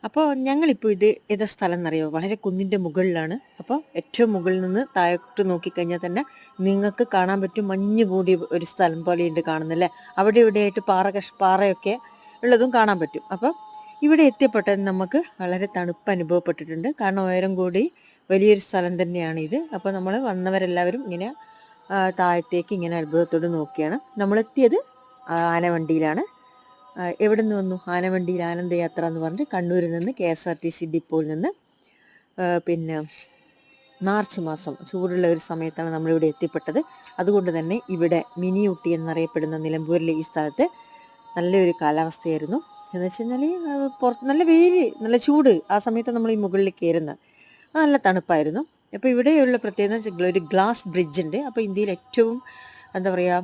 അപ്പോൾ ഞങ്ങളിപ്പോൾ ഇത് ഏതാ സ്ഥലം എന്നറിയോ? വളരെ കുന്നിൻ്റെ മുകളിലാണ്. അപ്പോൾ ഏറ്റവും മുകളിൽ നിന്ന് താഴോട്ട് നോക്കിക്കഴിഞ്ഞാൽ തന്നെ നിങ്ങൾക്ക് കാണാൻ പറ്റും മഞ്ഞ് മൂടിയ ഒരു സ്ഥലം പോലെയുണ്ട് കാണുന്നല്ലേ. അവിടെ ഇവിടെയായിട്ട് പാറയൊക്കെ ഉള്ളതും കാണാൻ പറ്റും. അപ്പോൾ ഇവിടെ എത്തിയപ്പെട്ടത് നമുക്ക് വളരെ തണുപ്പ് അനുഭവപ്പെട്ടിട്ടുണ്ട്. കാരണം ഉയരം കൂടി വലിയൊരു സ്ഥലം തന്നെയാണ് ഇത്. അപ്പോൾ നമ്മൾ വന്നവരെല്ലാവരും ഇങ്ങനെ താഴത്തേക്ക് ഇങ്ങനെ അത്ഭുതത്തോട് നോക്കിയാണ്. നമ്മളെത്തിയത് ആനവണ്ടിയിലാണ്. എവിടെ നിന്ന് വന്നു? ആനവണ്ടിയിൽ ആനന്ദയാത്ര എന്ന് പറഞ്ഞിട്ട് കണ്ണൂരിൽ നിന്ന് KSRTC ഡിപ്പോയിൽ നിന്ന് പിന്നെ മാർച്ച് മാസം ചൂടുള്ള ഒരു സമയത്താണ് നമ്മളിവിടെ എത്തിപ്പെട്ടത്. അതുകൊണ്ട് തന്നെ ഇവിടെ മിനി ഊട്ടി എന്നറിയപ്പെടുന്ന നിലമ്പൂരിലെ ഈ സ്ഥലത്ത് നല്ലൊരു കാലാവസ്ഥയായിരുന്നു. എന്ന് വെച്ച് കഴിഞ്ഞാൽ പുറത്ത് നല്ല വെയിൽ, നല്ല ചൂട്. ആ സമയത്ത് നമ്മൾ ഈ മുകളിൽ കയറുന്നത് നല്ല തണുപ്പായിരുന്നു. അപ്പോൾ ഇവിടെയുള്ള പ്രത്യേകത ഒരു ഗ്ലാസ് ബ്രിഡ്ജ് ഉണ്ട്. അപ്പോൾ ഇന്ത്യയിൽ ഏറ്റവും എന്താ പറയുക,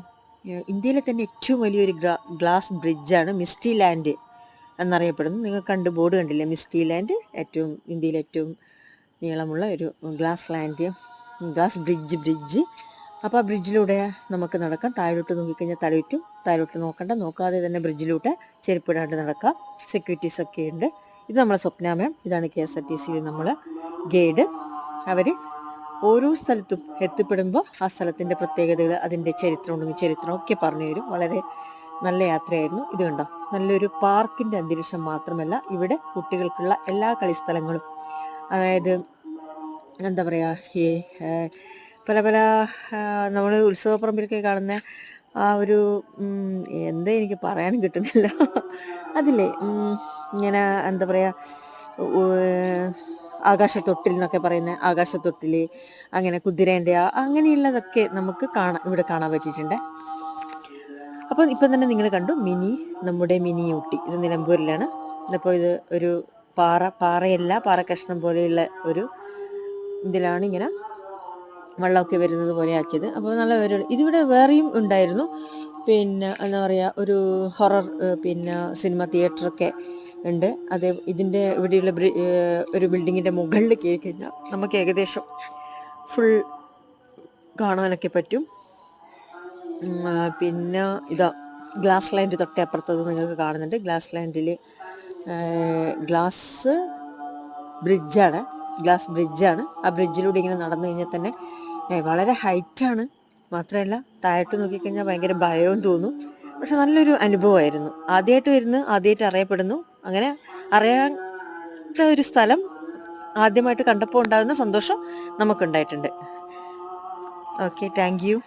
ഇന്ത്യയിലെ തന്നെ ഏറ്റവും വലിയൊരു ഗ്ലാസ് ബ്രിഡ്ജാണ് മിസ്റ്റി ലാൻഡ് എന്നറിയപ്പെടുന്നു. നിങ്ങൾ ബോർഡ് കണ്ടില്ലേ? മിസ്റ്റി ലാൻഡ് ഇന്ത്യയിലെ ഏറ്റവും നീളമുള്ള ഒരു ഗ്ലാസ് ബ്രിഡ്ജ്. അപ്പോൾ ആ ബ്രിഡ്ജിലൂടെ നമുക്ക് നടക്കാം. താഴോട്ട് നോക്കിക്കഴിഞ്ഞാൽ തലയിട്ടും, താഴോട്ട് നോക്കാതെ തന്നെ ബ്രിഡ്ജിലൂടെ ചെരുപ്പിടാണ്ട് നടക്കാം. സെക്യൂരിറ്റീസൊക്കെ ഉണ്ട്. ഇത് നമ്മളെ സ്വപ്നാമയം. ഇതാണ് KSRTCയിൽ നമ്മളെ ഗൈഡ്. അവർ ഓരോ സ്ഥലത്തും എത്തിപ്പെടുമ്പോൾ ആ സ്ഥലത്തിൻ്റെ പ്രത്യേകതകൾ, അതിൻ്റെ ചരിത്രമൊക്കെ പറഞ്ഞു തരും. വളരെ നല്ല യാത്രയായിരുന്നു. ഇത് കണ്ടോ, നല്ലൊരു പാർക്കിൻ്റെ അന്തരീക്ഷം മാത്രമല്ല, ഇവിടെ കുട്ടികൾക്കുള്ള എല്ലാ കളിസ്ഥലങ്ങളും, അതായത് എന്താ പറയുക, ഈ പല നമ്മൾ ഉത്സവപ്പറമ്പിലൊക്കെ കാണുന്ന ആ ഒരു എന്താ എനിക്ക് പറയാനും കിട്ടുന്നില്ല, അതില്ലേ ഇങ്ങനെ എന്താ പറയുക, ആകാശത്തൊട്ടിൽ എന്നൊക്കെ പറയുന്ന ആകാശത്തൊട്ടിൽ, അങ്ങനെ കുതിരേൻ്റെ അങ്ങനെയുള്ളതൊക്കെ നമുക്ക് ഇവിടെ കാണാൻ പറ്റിയിട്ടുണ്ട്. അപ്പോൾ ഇപ്പം തന്നെ നിങ്ങൾ കണ്ടു നമ്മുടെ മിനി ഊട്ടി. ഇത് നിലമ്പൂരിലാണ്. അപ്പോൾ ഇത് ഒരു പാറ കഷ്ണം പോലെയുള്ള ഒരു ഇതിലാണ് ഇങ്ങനെ വെള്ളമൊക്കെ വരുന്നത് പോലെ ആക്കിയത്. അപ്പോൾ നല്ല ഇതിവിടെ വേറെയും ഉണ്ടായിരുന്നു. പിന്നെ എന്താ പറയുക, ഒരു ഹൊറർ സിനിമ തിയേറ്ററൊക്കെ ഉണ്ട്. ഇതിൻ്റെ ഇവിടെയുള്ള ഒരു ബിൽഡിങ്ങിൻ്റെ മുകളിൽ കയറി കഴിഞ്ഞാൽ നമുക്ക് ഏകദേശം ഫുൾ കാണാനൊക്കെ പറ്റും. പിന്നെ ഇതാ ഗ്ലാസ് ലാൻഡ് തൊട്ടേ അപ്പുറത്തത് നിങ്ങൾക്ക് കാണുന്നുണ്ട്. ഗ്ലാസ് ലാൻഡിൽ ഗ്ലാസ് ബ്രിഡ്ജാണ്. ആ ബ്രിഡ്ജിലൂടെ ഇങ്ങനെ നടന്നു കഴിഞ്ഞാൽ തന്നെ വളരെ ഹൈറ്റാണ്. മാത്രമല്ല താഴോട്ട് നോക്കിക്കഴിഞ്ഞാൽ ഭയങ്കര ഭയവും തോന്നും. പക്ഷെ നല്ലൊരു അനുഭവമായിരുന്നു. ആദ്യമായിട്ട് അറിയപ്പെടുന്നു. അങ്ങനെ അറിയാത്ത ഒരു സ്ഥലം ആദ്യമായിട്ട് കണ്ടപ്പോൾ ഉണ്ടാകുന്ന സന്തോഷം നമുക്കുണ്ടായിട്ടുണ്ട്. Okay, thank you.